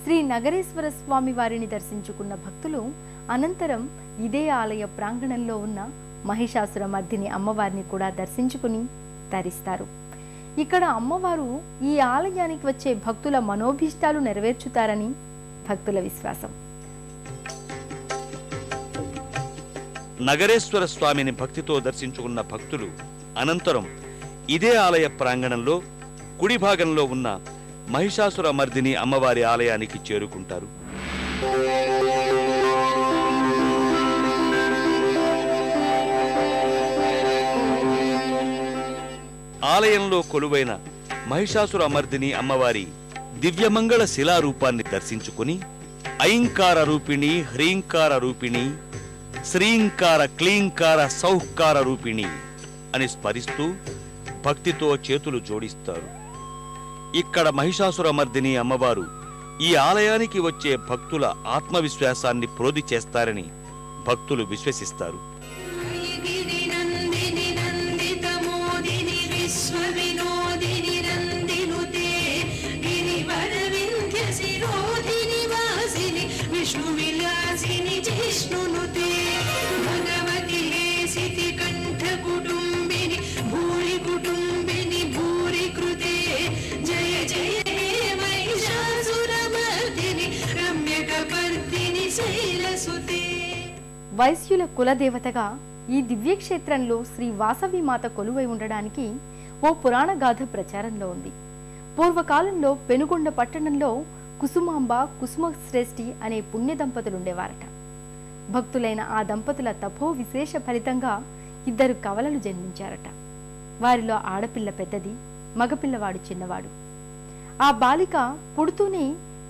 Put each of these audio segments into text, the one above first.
శ్రీ నగరేశ్వర స్వామి వారిని దర్శించుకున్న భక్తులు అనంతరం ఇదే ఆలయ ప్రాంగణంలో ఉన్న మహిషాసురమర్దిని అమ్మవారిని కూడా దర్శించుకుని తరిస్తారు. ఇక్కడ అమ్మవారు ఈ ఆలయానికి వచ్చే భక్తుల మనోభీష్టాలు నెరవేర్చుతారని భక్తుల విశ్వాసం. నగరేశ్వర స్వామిని భక్తితో దర్శించుకున్న భక్తులు అనంతరం ఇదే ఆలయ ప్రాంగణంలో కుడి భాగంలో ఉన్న మహిషాసురమర్దిని అమ్మవారి ఆలయానికి చేరుకుంటారు. ఆలయంలో కొలువైన మహిషాసురమర్దిని అమ్మవారి దివ్యమంగళ శిలారూపాన్ని దర్శించుకుని ఐంకార రూపిణి, హ్రీంకార రూపిణి, శ్రీంకార, క్లీంకార, సౌహ్కార రూపిణి అని స్మరిస్తూ భక్తితో చేతులు జోడిస్తారు. ఇక్కడ మహిషాసురమర్దిని అమ్మవారు ఈ ఆలయానికి వచ్చే భక్తుల ఆత్మవిశ్వాసాన్ని ప్రోది చేస్తారని భక్తులు విశ్వసిస్తారు. వైశ్యుల కులదేవతగా ఈ దివ్యక్షేత్రంలో శ్రీ వాసవిమాత కొలువై ఉండడానికి ఓ పురాణ గాథ ప్రచారంలో ఉంది. పూర్వకాలంలో పెనుగొండ పట్టణంలో కుసుమాంబ, కుసుమశ్రేష్ఠి అనే పుణ్య దంపతులుండేవారట. భక్తులైన ఆ దంపతుల తపో విశేష ఫలితంగా 2 కవలలు జన్మించారట. వారిలో ఆడపిల్ల పెద్దది, మగపిల్లవాడు చిన్నవాడు. ఆ బాలిక పుడుతూనే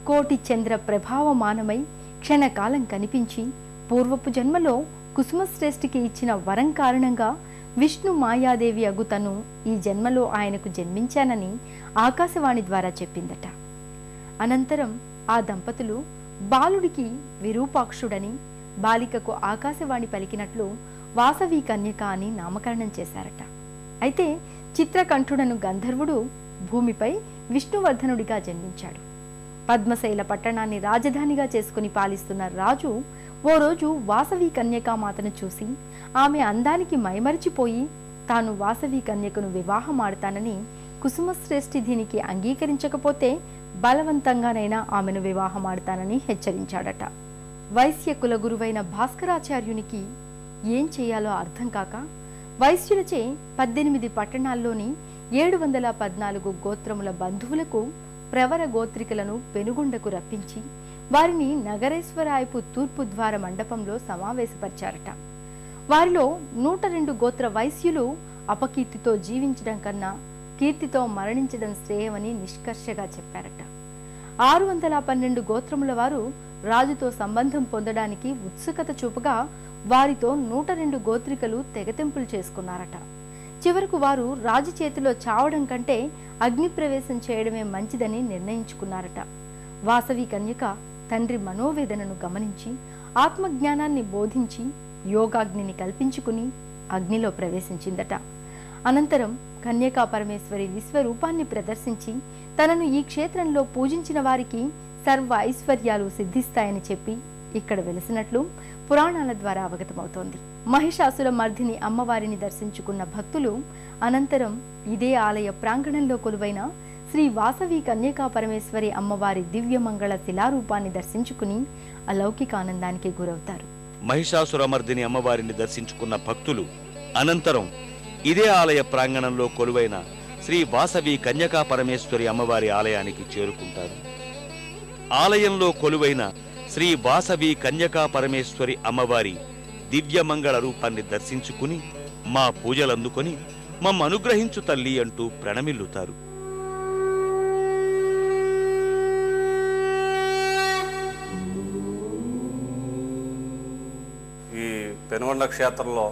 కోటి చంద్ర ప్రభావమానమై క్షణకాలం కనిపించి పూర్వపు జన్మలో కుసుమశ్రేష్ఠికి ఇచ్చిన వరం కారణంగా విష్ణు మాయాదేవి అగుతను ఈ జన్మలో ఆయనకు జన్మించానని ఆకాశవాణి ద్వారా చెప్పిందట. అనంతరం ఆ దంపతులు బాలుడికి విరూపాక్షుడని, బాలికకు ఆకాశవాణి పలికినట్లు వాసవి కన్యక అని నామకరణం చేశారట. అయితే చిత్రకంఠుడను గంధర్వుడు భూమిపై విష్ణువర్ధనుడిగా జన్మించాడు. పద్మశైల పట్టణాన్ని రాజధానిగా చేసుకుని పాలిస్తున్న రాజు ఓ రోజు వాసవి కన్యకామాతను చూసి ఆమె అందానికి మైమరిచిపోయి తాను వాసవి కన్యకను వివాహమాడతానని, కుసుమశ్రేష్ఠి దీనికి అంగీకరించకపోతే బలవంతంగానైనా ఆమెను వివాహమాడతానని హెచ్చరించాడట. వైశ్య కుల గురువైన భాస్కరాచార్యునికి ఏం చేయాలో అర్థం కాక వైశ్యులచే 18 పట్టణాల్లోని 714 గోత్రముల బంధువులకు ప్రవర గోత్రికలను పెనుగొండకు రప్పించి వారిని నగరేశ్వరాయపు తూర్పు ద్వార మండపంలో సమావేశపరిచారట. వారిలో 102 గోత్ర వైశ్యులు అపకీర్తితో జీవించడం కన్నా కీర్తితో మరణించడం శ్రేయమని నిష్కర్షగా చెప్పారట. 612 గోత్రముల వారు రాజుతో సంబంధం పొందడానికి ఉత్సుకత చూపగా వారితో 102 గోత్రికలు తెగతెంపులు చేసుకున్నారట. చివరకు వారు రాజు చేతిలో చావడం కంటే అగ్నిప్రవేశం చేయడమే మంచిదని నిర్ణయించుకున్నారట. వాసవి కన్యక తండ్రి మనోవేదనను గమనించి ఆత్మజ్ఞానాన్ని బోధించి యోగాగ్నిని కల్పించుకుని అగ్నిలో ప్రవేశించిందట. అనంతరం కన్యకా పరమేశ్వరి విశ్వరూపాన్ని ప్రదర్శించి తనను ఈ క్షేత్రంలో పూజించిన వారికి సర్వ ఐశ్వర్యాలు సిద్ధిస్తాయని చెప్పి ఇక్కడ వెలిసినట్లు పురాణాల ద్వారా అవగతమవుతోంది. మహిషాసురమర్దిని అమ్మవారిని దర్శించుకున్న భక్తులు అనంతరం ఇదే ఆలయ ప్రాంగణంలో కొలువైన శ్రీ వాసవి కన్యకా పరమేశ్వరి అమ్మవారి దివ్యమంగళ శిలారూపాన్ని దర్శించుకుని అలౌకికానందానికి గురవుతారు. మహిషాసురమర్దిని అమ్మవారిని దర్శించుకున్న భక్తులు అనంతరం ఇదే ఆలయ ప్రాంగణంలో కొలువైన శ్రీ వాసవి కన్యకా పరమేశ్వరి అమ్మవారి ఆలయానికి చేరుకుంటారు. ఆలయంలో కొలువైన శ్రీ వాసవి కన్యకా పరమేశ్వరి అమ్మవారి దివ్యమంగళ రూపాన్ని దర్శించుకుని మా పూజలందుకొని మమ్మ అనుగ్రహించు తల్లి అంటూ ప్రణమిల్లుతారు. ఈ పెనుగొండ క్షేత్రంలో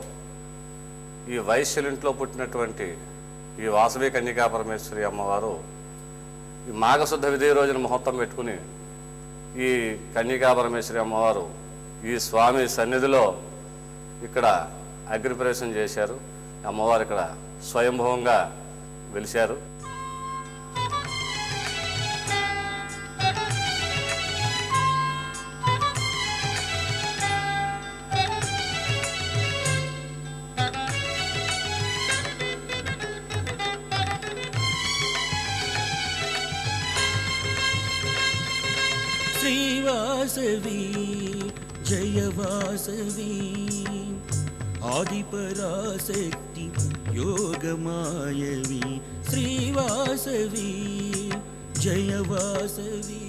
ఈ వైశ్యులింట్లో పుట్టినటువంటి ఈ వాసవి కన్యకా పరమేశ్వరి అమ్మవారు ఈ మాఘశుద్ధ విధి రోజున ముహూర్తం పెట్టుకుని ఈ కన్యకా పరమేశ్వరి అమ్మవారు ఈ స్వామి సన్నిధిలో ఇక్కడ అగ్నిప్రవేశం చేశారు. అమ్మవారు ఇక్కడ స్వయంభవంగా వెలిశారు. శ్రీవాసవి జయవాసవి ఆదిపరాశక్తి యోగమాయవి శ్రీవాసవి జయవాసవి